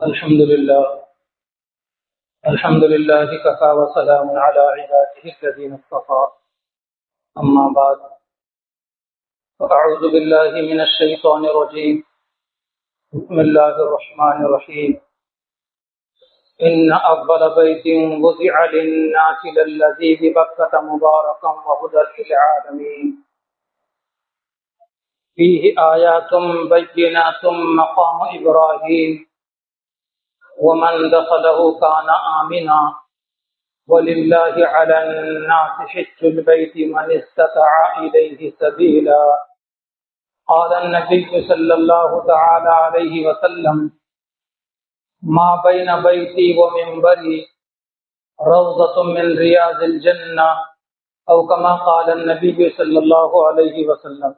الحمد لله كفى وسلام على عباده الذين اصطفى. أما بعد فأعوذ بالله من الشيطان الرجيم. بسم الله الرحمن الرحيم. إن أفضل بيت وضع للناس للذي ببكة مباركا وهدى للعالمين فيه آيات بينات مقام إبراهيم ومن دخله كان آمنا ولله على الناس حج البيت من استطاع إليه سبيلا. قال النبي صلى الله تعالى عليه وسلم ما بين بيتي ومنبري روضة من رياض الجنة أو كما قال النبي صلى الله عليه وسلم.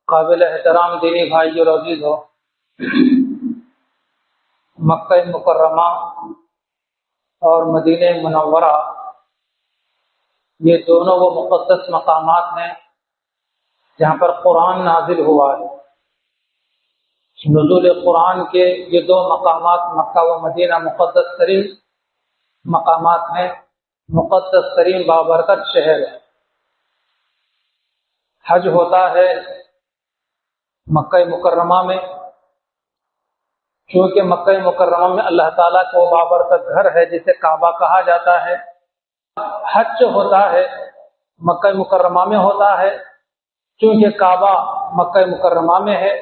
قابل احترام دینی بھائی اور عزیز ہو، مکہ مکرمہ اور مدینہ منورہ یہ دونوں وہ مقدس مقامات ہیں جہاں پر قرآن نازل ہوا ہے. نزول قرآن کے یہ دو مقامات مکہ و مدینہ مقدس ترین مقامات ہیں، مقدس ترین بابرکت شہر ہے. حج ہوتا ہے مکہ مکرمہ میں، چونکہ مکہ مکرمہ میں اللہ تعالیٰ کا وہ بابرکت گھر ہے جسے کعبہ کہا جاتا ہے. حج جو ہوتا ہے مکہ مکرمہ میں ہوتا ہے چونکہ کعبہ مکہ مکرمہ میں ہے.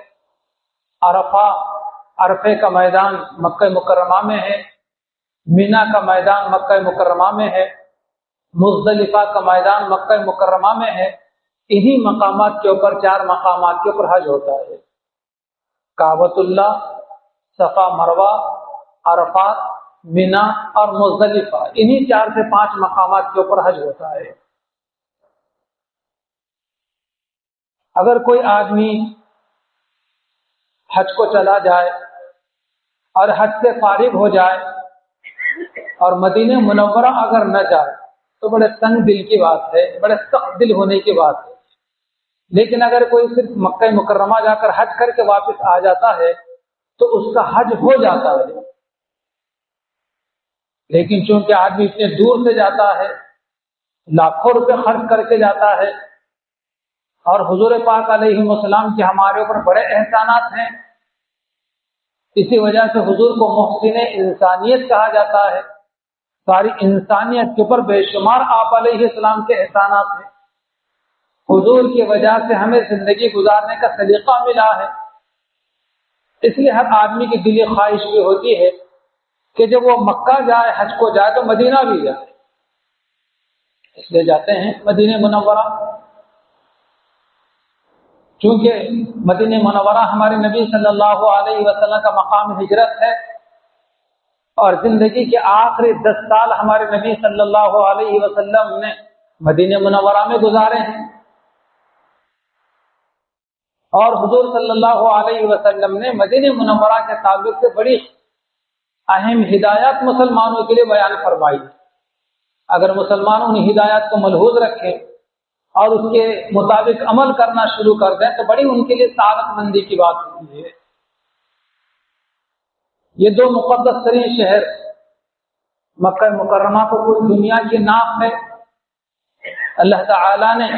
عرفے کا میدان مکہ مکرمہ میں ہے، مینا کا میدان مکہ مکرمہ میں ہے، مزدلفہ کا میدان مکہ مکرمہ میں ہے. انہی مقامات کے اوپر، چار مقامات کے اوپر حج ہوتا ہے: کعبۃ اللہ، صفا مروہ، عرفات، مینا اور مزدلفہ. انہی 4 سے 5 مقامات کے اوپر حج ہوتا ہے. اگر کوئی آدمی حج کو چلا جائے اور حج سے فارغ ہو جائے اور مدینہ منورہ اگر نہ جائے تو بڑے تنگ دل کی بات ہے، بڑے سخت دل ہونے کی بات ہے. لیکن اگر کوئی صرف مکہ مکرمہ جا کر حج کر کے واپس آ جاتا ہے تو اس کا حج ہو جاتا ہے. لیکن چونکہ آدمی اتنے دور سے جاتا ہے، لاکھوں روپے خرچ کر کے جاتا ہے، اور حضور پاک علیہ السلام کے ہمارے اوپر بڑے احسانات ہیں، اسی وجہ سے حضور کو محسن انسانیت کہا جاتا ہے. ساری انسانیت کے اوپر بے شمار آپ علیہ السلام کے احسانات ہیں. حضور کی وجہ سے ہمیں زندگی گزارنے کا سلیقہ ملا ہے. اس لیے ہر آدمی کی دلی خواہش بھی ہوتی ہے کہ جب وہ مکہ جائے، حج کو جائے، تو مدینہ بھی جائے. اس لیے جاتے ہیں مدینہ منورہ. چونکہ مدینہ منورہ ہمارے نبی صلی اللہ علیہ وسلم کا مقام ہجرت ہے، اور زندگی کے آخری 10 سال ہمارے نبی صلی اللہ علیہ وسلم نے مدینہ منورہ میں گزارے ہیں. اور حضور صلی اللہ علیہ وسلم نے مدینہ منورہ کے تعلق سے بڑی اہم ہدایات مسلمانوں کے لیے بیان فرمائی. اگر مسلمان ان ہدایات کو ملحوظ رکھیں اور اس کے مطابق عمل کرنا شروع کر دیں تو بڑی ان کے لیے سعادت مندی کی بات ہوتی ہے. یہ دو مقدس ترین شہر مکہ مکرمہ کو پوری دنیا کی ناک ہے. اللہ تعالیٰ نے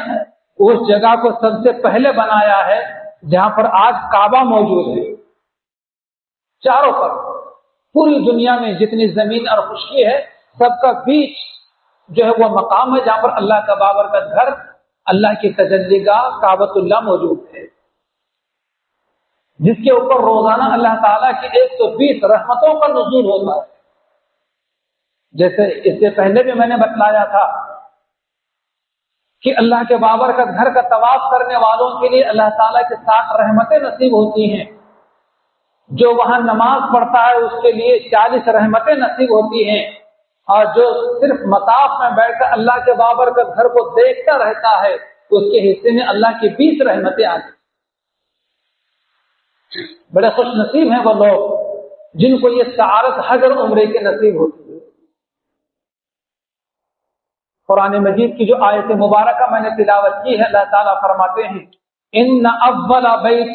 اس جگہ کو سب سے پہلے بنایا ہے جہاں پر آج کعبہ موجود ہے. چاروں پر پوری دنیا میں جتنی زمین اور خشکی ہے سب کا بیچ جو ہے وہ مقام ہے جہاں پر اللہ کا بابرکت گھر، اللہ کی تجلی گاہ کعبۃ اللہ موجود ہے، جس کے اوپر روزانہ اللہ تعالیٰ کی 120 رحمتوں کا نزول ہوتا ہے. جیسے اس سے پہلے بھی میں نے بتلایا تھا کہ اللہ کے بابرکت گھر کا طواف کرنے والوں کے لیے اللہ تعالیٰ کے 60 رحمتیں نصیب ہوتی ہیں. جو وہاں نماز پڑھتا ہے اس کے لیے 40 رحمتیں نصیب ہوتی ہیں، اور جو صرف مطاف میں بیٹھ کر اللہ کے بابرکت گھر کو دیکھتا رہتا ہے اس کے حصے میں اللہ کی 20 رحمتیں آتی. بڑے خوش نصیب ہیں وہ لوگ جن کو یہ سعادت حج اور عمرے کے نصیب ہوتی ہے. قرآن مجید کی جو آیت مبارکہ میں نے تلاوت کی ہے، اللہ تعالیٰ فرماتے ہیں ان اول بیت،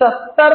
70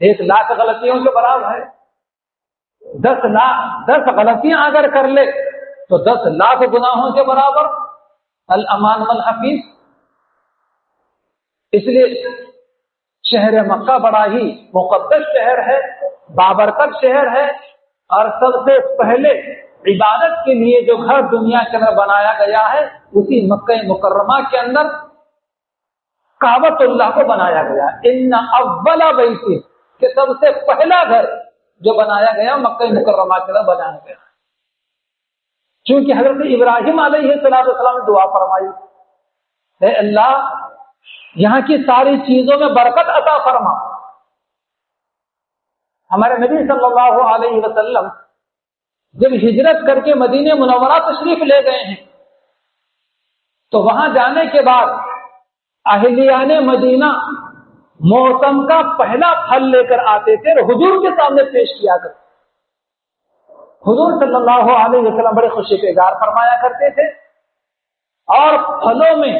1,00,000 غلطیوں کے برابر ہے. 10 غلطیاں اگر کر لے تو 10,00,000 گناہوں کے برابر. الامان والحفیظ. اس لیے شہر مکہ بڑا ہی مقدس شہر ہے، بابرکت شہر ہے، اور سب سے پہلے عبادت کے لیے جو گھر دنیا کے اندر بنایا گیا ہے اسی مکہ مکرمہ کے اندر کعبۃ اللہ کو بنایا گیا. ان اول بیت، کہ سب سے پہلا گھر جو بنایا گیا مکہ مکرمہ کے اندر بنایا گیا. چونکہ حضرت ابراہیم علیہ السلام نے دعا فرمائی، اے اللہ یہاں کی ساری چیزوں میں برکت عطا فرما. ہمارے نبی صلی اللہ علیہ وسلم جب ہجرت کر کے مدینہ منورہ تشریف لے گئے ہیں تو وہاں جانے کے بعد اہلیان مدینہ موسم کا پہلا پھل لے کر آتے تھے اور حضور کے سامنے پیش کیا کرتے. حضور صلی اللہ علیہ وسلم بڑے خوشی کا اظہار فرمایا کرتے تھے، اور پھلوں میں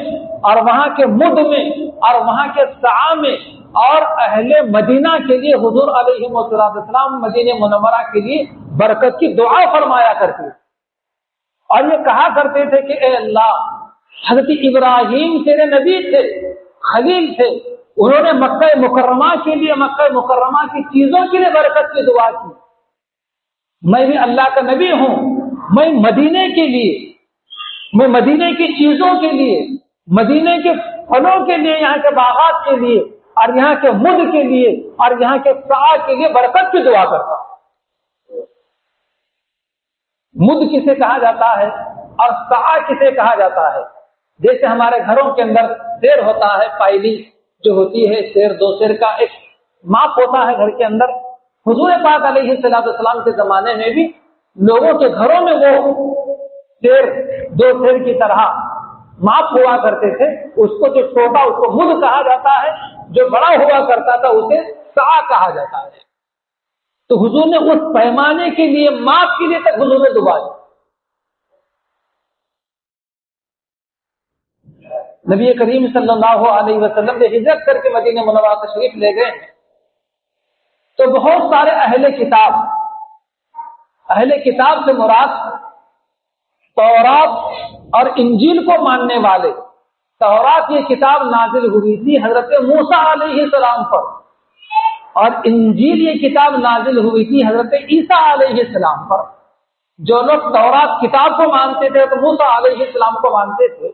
اور وہاں کے مد میں اور وہاں کے سعا میں اور اہل مدینہ کے لیے حضور علیہ السلام مدینہ منورہ کے لیے برکت کی دعا فرمایا کرتے تھے. اور یہ کہا کرتے تھے کہ اے اللہ، حضرت ابراہیم تیرے نبی تھے، خلیل تھے، انہوں نے مکہ مکرمہ کے لیے، مکہ مکرمہ کی چیزوں کے لیے برکت کی دعا کی. میں بھی اللہ کا نبی ہوں، میں مدینے کے لیے، میں مدینے کی چیزوں کے لیے، مدینے کے پھلوں کے لیے، یہاں کے باغات کے لیے اور یہاں کے مد کے لیے اور یہاں کے سعا کے لیے برکت کی دعا کرتا ہوں. مد کسے کہا جاتا ہے اور سعا کسے کہا جاتا ہے؟ جیسے ہمارے گھروں کے اندر سیر ہوتا ہے، پائلی جو ہوتی ہے، سیر 2 سیر کا ایک ماپ ہوتا ہے گھر کے اندر. حضور پاک علیہ السلام کے زمانے میں بھی لوگوں کے گھروں میں وہ سیر 2 سیر کی طرح ماپ ہوا کرتے تھے. اس کو جو چھوٹا اس کو مد کہا جاتا ہے، جو بڑا ہوا کرتا تھا اسے سعا کہا جاتا ہے. تو حضور نے اس پیمانے کے لیے، ماپ کے لیے تک حضور نے دعا کی. نبی کریم صلی اللہ علیہ وسلم نے ہجرت کر کے مدینہ منورہ تشریف لے گئے تو بہت سارے اہل کتاب سے مراد تورات اور انجیل کو ماننے والے. تورات یہ کتاب نازل ہوئی تھی حضرت موسیٰ علیہ السلام پر، اور انجیل یہ کتاب نازل ہوئی تھی حضرت عیسیٰ علیہ السلام پر. جو لوگ تورات کتاب کو مانتے تھے تو موسیٰ علیہ السلام کو مانتے تھے،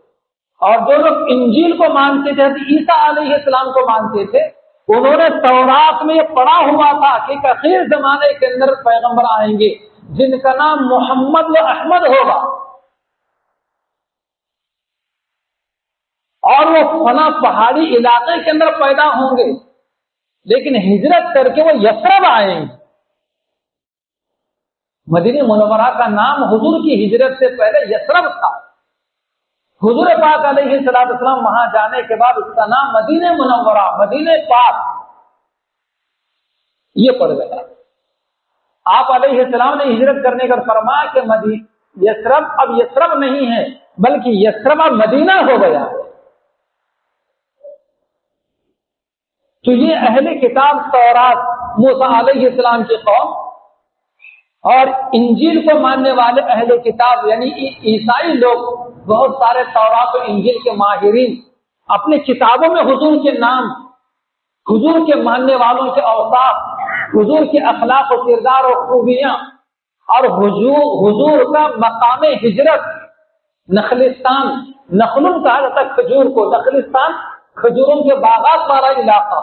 اور جو لوگ انجیل کو مانتے تھے حضرت عیسیٰ علیہ السلام کو مانتے تھے. انہوں نے تورات میں یہ پڑھا ہوا تھا کہ اخیر زمانے کے اندر پیغمبر آئیں گے جن کا نام محمد و احمد ہوگا، اور وہ فلاں پہاڑی علاقے کے اندر پیدا ہوں گے، لیکن ہجرت کر کے وہ یثرب آئیں گے. مدینہ منورہ کا نام حضور کی ہجرت سے پہلے یثرب تھا. حضور پاک علیہ السلام وہاں جانے کے بعد اس کا نام مدینہ منورہ، مدینہ پاک یہ پڑ گیا. آپ علیہ السلام نے ہجرت کرنے کا فرمایا کہ یثرب اب یثرب نہیں ہے بلکہ یثرب اب مدینہ ہو گیا. تو یہ اہل کتاب تورات موسیٰ علیہ السلام کی قوم اور انجیل کو ماننے والے اہل کتاب یعنی عیسائی لوگ، بہت سارے تورات و انجیل کے ماہرین اپنی کتابوں میں حضور کے نام، حضور کے ماننے والوں کے اوصاف، حضور کے اخلاق و کردار و خوبیاں اور حضور کا مقام ہجرت نخلستان، نخلن کہا جاتا ہے کھجور کو، نخلستان کھجوروں کے باغات والا علاقہ.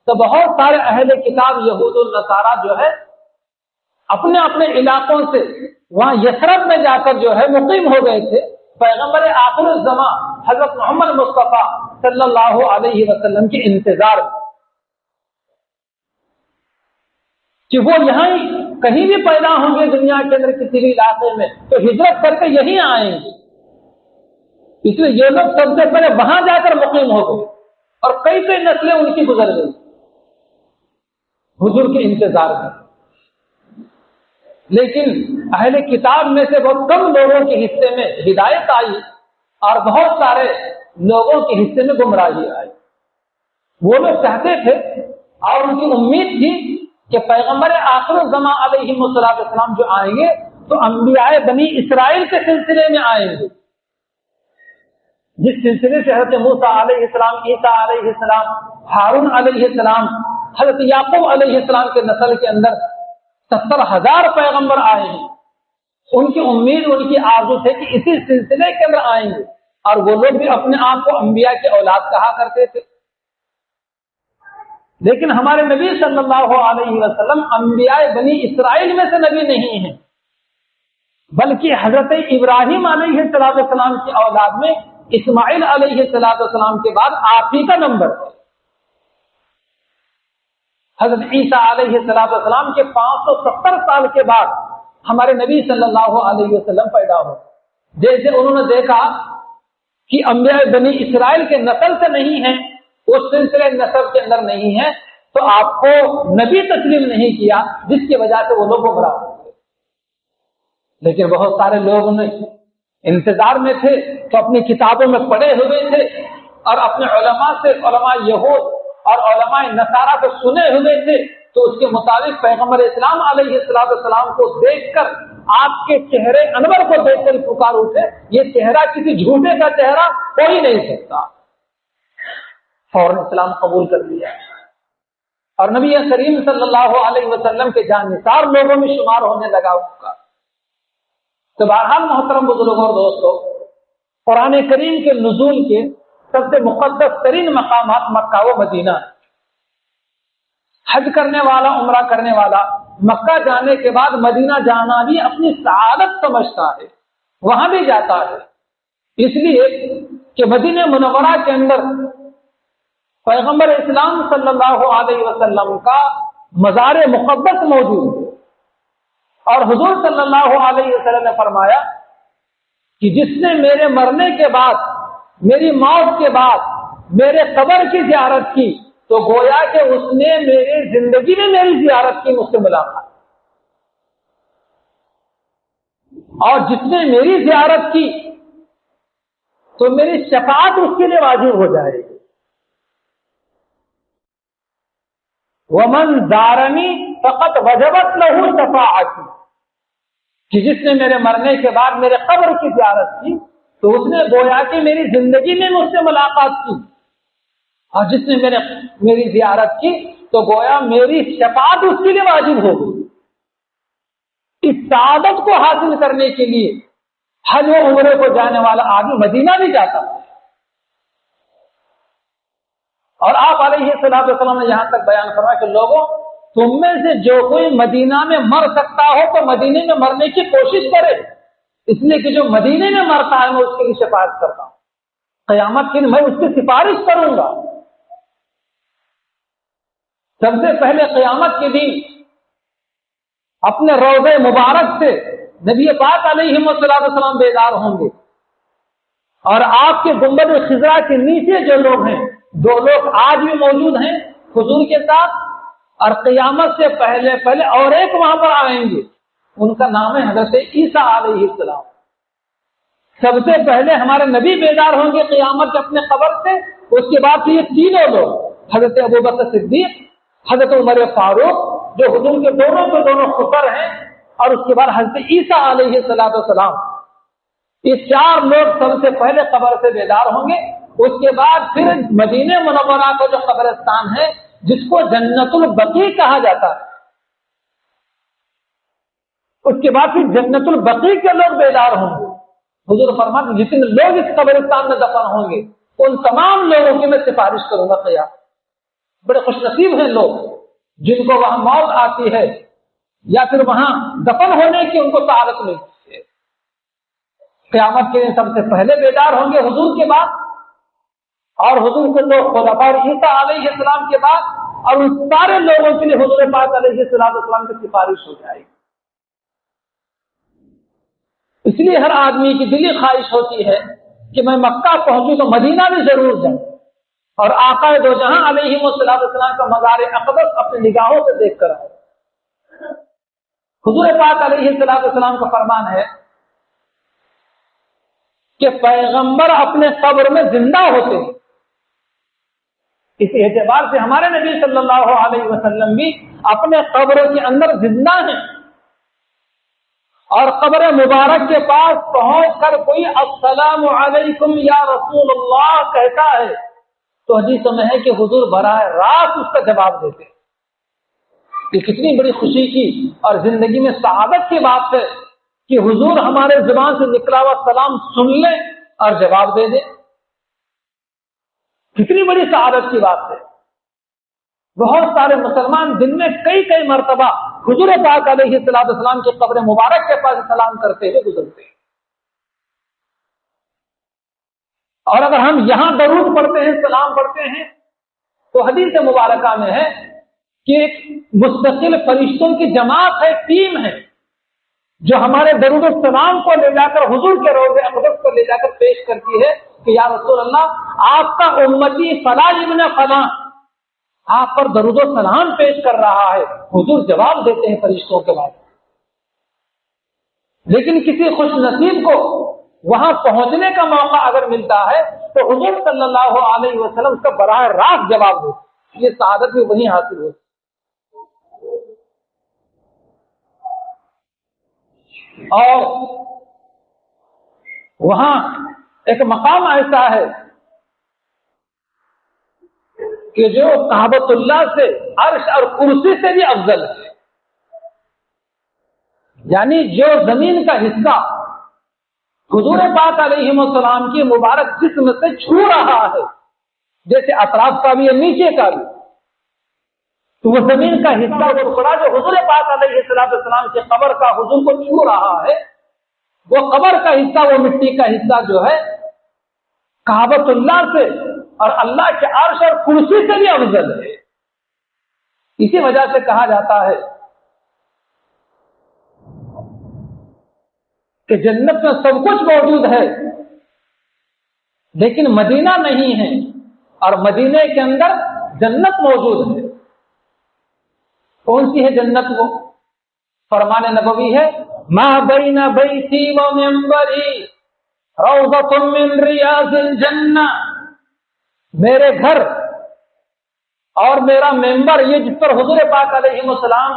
تو بہت سارے اہل کتاب یہود النصارہ جو ہے اپنے اپنے علاقوں سے وہاں یثرب میں جا کر جو ہے مقیم ہو گئے تھے. پیغمبر آخر الزمان حضرت محمد مصطفیٰ صلی اللہ علیہ وسلم کے انتظار میں کہ وہ یہاں کہیں بھی پیدا ہوں گے دنیا کے اندر کسی بھی علاقے میں تو ہجرت کر کے یہیں آئیں گے. اس لیے یہ لوگ سب سے پہلے وہاں جا کر مقیم ہو گئے اور کئی نسلیں ان کی گزر گئی حضور کے انتظار میں. لیکن اہل کتاب میں سے بہت کم لوگوں کے حصے میں ہدایت آئی اور بہت سارے لوگوں کے حصے میں گمراہی آئی. وہ لوگ چاہتے تھے اور ان کی امید تھی کہ پیغمبر آخر الزمان علیہ السلام جو آئیں گے تو انبیاء بنی اسرائیل کے سلسلے میں آئیں گے، جس سلسلے سے حضرت موسیٰ علیہ السلام، عیسیٰ علیہ السلام، ہارون علیہ السلام، حضرت یعقوب علیہ السلام کے نسل کے اندر 70,000 پیغمبر آئے ہیں۔ ان کی امید، ان کی آرزو تھے کہ اسی سلسلے کے اندر آئیں گے، اور وہ لوگ بھی اپنے آپ کو انبیاء کی اولاد کہا کرتے تھے۔ لیکن ہمارے نبی صلی اللہ علیہ وسلم انبیاء بنی اسرائیل میں سے نبی نہیں ہیں، بلکہ حضرت ابراہیم علیہ السلام کی اولاد میں اسماعیل علیہ السلام کے بعد آپ ہی کا نمبر ہے۔ حضرت عیسیٰ علیہ السلام کے 570 سال کے بعد ہمارے نبی صلی اللہ علیہ وسلم پیدا ہو۔ جیسے انہوں نے دیکھا کہ انبیاء بنی اسرائیل کے نسل سے نہیں ہیں، اس سلسلے نسب کے اندر نہیں ہے، تو آپ کو نبی تسلیم نہیں کیا، جس کی وجہ سے وہ لوگ گمراہ ہو گئے۔ لیکن بہت سارے لوگ انتظار میں تھے، تو اپنی کتابوں میں پڑھے ہوئے تھے، اور اپنے علماء سے، علماء یہود اور علماء نصارہ کو سنے ہوئے تھے، تو اس کے مطابق پیغمبر اسلام علیہ السلام کو دیکھ کر، آپ کے چہرے انور کو دیکھ کر پکار اٹھے، یہ چہرہ کسی جھوٹے کا چہرہ ہو ہی نہیں سکتا۔ فوراً اسلام قبول کر لیا، اور نبی کریم صلی اللہ علیہ وسلم کے جانثار لوگوں میں شمار ہونے لگا ان کا۔ تو بہرحال محترم بزرگوں اور دوستوں، قرآن کریم کے نزول کے سب سے مقدس ترین مقامات مکہ و مدینہ ہے۔ حج کرنے والا، عمرہ کرنے والا مکہ جانے کے بعد مدینہ جانا بھی اپنی سعادت سمجھتا ہے، وہاں بھی جاتا ہے، اس لیے کہ مدینہ منورہ کے اندر پیغمبر اسلام صلی اللہ علیہ وسلم کا مزار مقدس موجود ہے، اور حضور صلی اللہ علیہ وسلم نے فرمایا کہ جس نے میرے مرنے کے بعد، میری موت کے بعد میرے قبر کی زیارت کی، تو گویا کہ اس نے میری زندگی میں میری زیارت کی، مجھ سے ملاقات، اور جس نے میری زیارت کی تو میری شفاعت اس کے لیے واجب ہو جائے گی۔ ومن زارنی فقط وجبت لہ شفاعتی، کہ جس نے میرے مرنے کے بعد میرے قبر کی زیارت کی تو اس نے گویا کہ میری زندگی میں مجھ سے ملاقات کی، اور جس نے میری زیارت کی تو گویا میری شفاعت اس کے لیے واجب ہوگی۔ اس سعادت کو حاصل کرنے کے لیے حج و عمرے کو جانے والا آدمی مدینہ بھی جاتا ہے، اور آپ علیہ السلام نے یہاں تک بیان فرمایا کہ لوگوں، تم میں سے جو کوئی مدینہ میں مر سکتا ہو تو مدینے میں مرنے کی کوشش کرے، اس لیے کہ جو مدینے میں مرتا ہے میں اس کے لیے شفاعت کرتا ہوں، قیامت کے دن میں اس کی سفارش کروں گا۔ سب سے پہلے قیامت کے دن اپنے روضہ مبارک سے نبی پاک علیہ السلام بیدار ہوں گے، اور آپ کے گنبد خضرا کے نیچے جو لوگ ہیں، 2 لوگ آج بھی موجود ہیں حضور کے ساتھ، اور قیامت سے پہلے اور ایک وہاں پر آئیں گے، ان کا نام ہے حضرت عیسیٰ علیہ السلام۔ سب سے پہلے ہمارے نبی بیدار ہوں گے قیامت کے اپنے قبر سے، اس کے بعد یہ تینوں لوگ، حضرت ابوبکر صدیق، حضرت عمر فاروق، جو حضور کے دونوں کے دونوں خطر ہیں، اور اس کے بعد حضرت عیسیٰ علیہ السلام، یہ 4 لوگ سب سے پہلے قبر سے بیدار ہوں گے۔ اس کے بعد پھر مدینہ منورہ کا جو قبرستان ہے، جس کو جنت البقیع کہا جاتا ہے، اس کے بعد پھر جنت البقیع کے لوگ بیدار ہوں گے۔ حضور فرماتے ہیں جتنے لوگ اس قبرستان میں دفن ہوں گے ان تمام لوگوں کی میں سفارش کروں گا قیامت۔ بڑے خوش نصیب ہیں لوگ جن کو وہاں موت آتی ہے یا پھر وہاں دفن ہونے کی ان کو سعادت ملتی ہے۔ قیامت کے دن سب سے پہلے بیدار ہوں گے حضور کے بعد، اور حضور کے لوگ خلفاء اور عیسیٰ علیہ السلام کے بعد، اور ان سارے لوگوں کے لیے حضور پاک علیہ السلام کی سفارش ہو جائے گی۔ اس لیے ہر آدمی کی دلی خواہش ہوتی ہے کہ میں مکہ پہنچوں تو مدینہ بھی ضرور جاؤں، اور آقا دو جہاں علیہ السلام کا مزار اقدس اپنی نگاہوں سے دیکھ کر آئے۔ حضور پاک علیہ السلام کا فرمان ہے کہ پیغمبر اپنے قبر میں زندہ ہوتے ہیں، اس اعتبار سے ہمارے نبی صلی اللہ علیہ وسلم بھی اپنے قبر کے اندر زندہ ہیں، اور قبر مبارک کے پاس پہنچ کر کوئی السلام علیکم یا رسول اللہ کہتا ہے تو حدیث میں ہے کہ حضور براہ راست اس کا جواب دیتے۔ یہ کتنی بڑی خوشی کی اور زندگی میں سعادت کی بات ہے کہ حضور ہمارے زبان سے نکلا ہوا سلام سن لیں اور جواب دے دیں۔ کتنی بڑی سعادت کی بات ہے۔ بہت سارے مسلمان دن میں کئی مرتبہ حضور پاک علیہ السلام کی قبر مبارک کے پاس سلام کرتے ہوئے گزرتے ہیں، اور اگر ہم یہاں درود پڑھتے ہیں، سلام پڑھتے ہیں، تو حدیث مبارکہ میں ہے کہ ایک مستقل فرشتوں کی جماعت ہے، ٹیم ہے، جو ہمارے درود السلام کو لے جا کر حضور کے روضے اقدس پر لے جا کر پیش کرتی ہے کہ یا رسول اللہ آپ کا امتی فلاں ابن فلاں آپ پر درود و سلام پیش کر رہا ہے۔ حضور جواب دیتے ہیں فرشتوں کے بعد۔ لیکن کسی خوش نصیب کو وہاں پہنچنے کا موقع اگر ملتا ہے تو حضور صلی اللہ علیہ وسلم اس کا براہ راست جواب دیتے، یہ سعادت بھی وہیں حاصل ہوتی۔ اور وہاں ایک مقام ایسا ہے کہ جو کعبۃ اللہ سے، عرش اور کرسی سے بھی افضل ہے، یعنی جو زمین کا حصہ حضور پاک علیہ السلام کی مبارک جسم سے چھو رہا ہے، جیسے اطراف کا بھی ہے نیچے کا بھی، تو وہ زمین کا حصہ وہ ٹکڑا جو حضور پاک علیہ السلام کی قبر کا حضور کو چھو رہا ہے، وہ قبر کا حصہ، وہ مٹی کا حصہ جو ہے کعبۃ اللہ سے اور اللہ کے عرش اور کرسی سے بھی افضل ہے۔ اسی وجہ سے کہا جاتا ہے کہ جنت میں سب کچھ موجود ہے لیکن مدینہ نہیں ہے، اور مدینے کے اندر جنت موجود ہے۔ کون سی ہے جنت؟ وہ فرمان نبوی ہے ما بین بیتی و منبری روضۃ من ریاض الجنہ، میرے گھر اور میرا ممبر، یہ جس پر حضور پاک علیہ السلام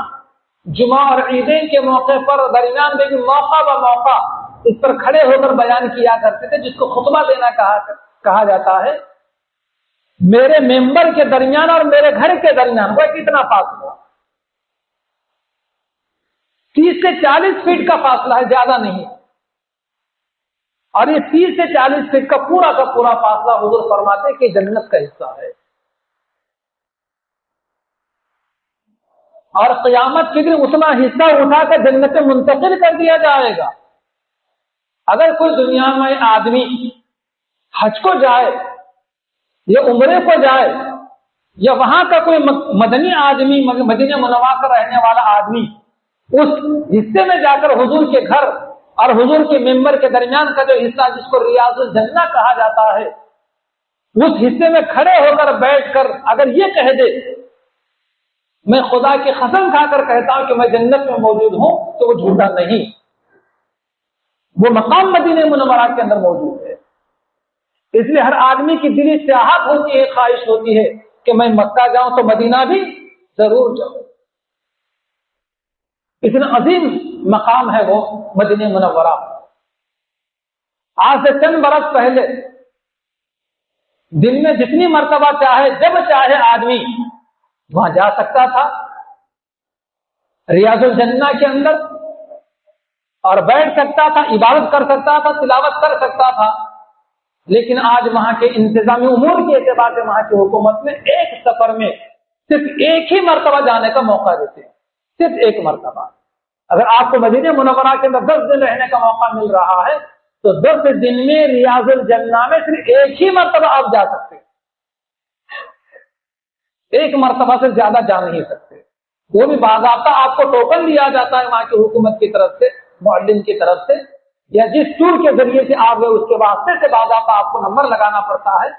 جمعہ اور عیدین کے موقع پر درمیان میں بھی موقع ب موقع اس پر کھڑے ہو کر بیان کیا کرتے تھے، جس کو خطبہ دینا کہا جاتا ہے، میرے ممبر کے درمیان اور میرے گھر کے درمیان وہ کتنا فاصلہ؟ 30 سے 40 فٹ کا فاصلہ ہے، زیادہ نہیں، اور یہ 30 سے 40 فٹ کا پورا فاصلہ حضور فرماتے کہ جنت کا حصہ ہے۔ اور قیامت کے دن اتنا حصہ اٹھا کر جنت میں منتقل کر دیا جائے گا۔ اگر کوئی دنیا میں آدمی حج کو جائے یا عمرے کو جائے، یا وہاں کا کوئی مدنی آدمی، مدینہ منورہ کا رہنے والا آدمی اس حصے میں جا کر حضور کے گھر اور حضور کے ممبر کے درمیان کا جو حصہ جس کو ریاض الجنہ کہا جاتا ہے، اس حصے میں کھڑے ہو کر بیٹھ کر اگر یہ کہہ دے میں خدا کی قسم کھا کر کہتا ہوں کہ میں جنت میں موجود ہوں، تو وہ جھوٹا نہیں، وہ مقام مدینہ منورہ کے اندر موجود ہے۔ اس لیے ہر آدمی کی دلی چاہت ہوتی ہے، خواہش ہوتی ہے کہ میں مکہ جاؤں تو مدینہ بھی ضرور جاؤں۔ اتنا عظیم مقام ہے وہ مدینہ منورہ۔ آج سے چند برس پہلے دن میں جتنی مرتبہ چاہے، جب چاہے آدمی وہاں جا سکتا تھا ریاض الجنہ کے اندر، اور بیٹھ سکتا تھا، عبادت کر سکتا تھا، تلاوت کر سکتا تھا۔ لیکن آج وہاں کے انتظامی امور کے اعتبار سے وہاں کی حکومت میں ایک سفر میں صرف ایک ہی مرتبہ جانے کا موقع دیتے ہیں، صرف ایک مرتبہ۔ اگر آپ کو مدینہ منورہ کے اندر 10 دن رہنے کا موقع مل رہا ہے تو 10 دن میں ریاض الجنہ میں صرف ایک ہی مرتبہ آپ جا سکتے ہیں، ایک مرتبہ سے زیادہ جا نہیں سکتے۔ وہ بھی باضابطہ آپ کو ٹوکن دیا جاتا ہے وہاں کی حکومت کی طرف سے، معلم کی طرف سے، یا جس ٹور کے ذریعے سے آپ گئے اس کے واسطے سے باضابطہ آپ کو نمبر لگانا پڑتا ہے،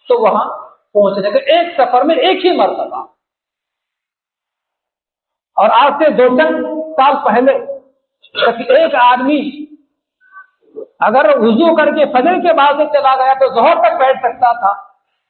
تو وہاں پہنچنے کے ایک سفر میں ایک ہی مرتبہ۔ اور آج سے 2-3 سال پہلے ایک آدمی اگر وضو کر کے فجر کے بعد سے چلا گیا تو ظہر تک بیٹھ سکتا تھا،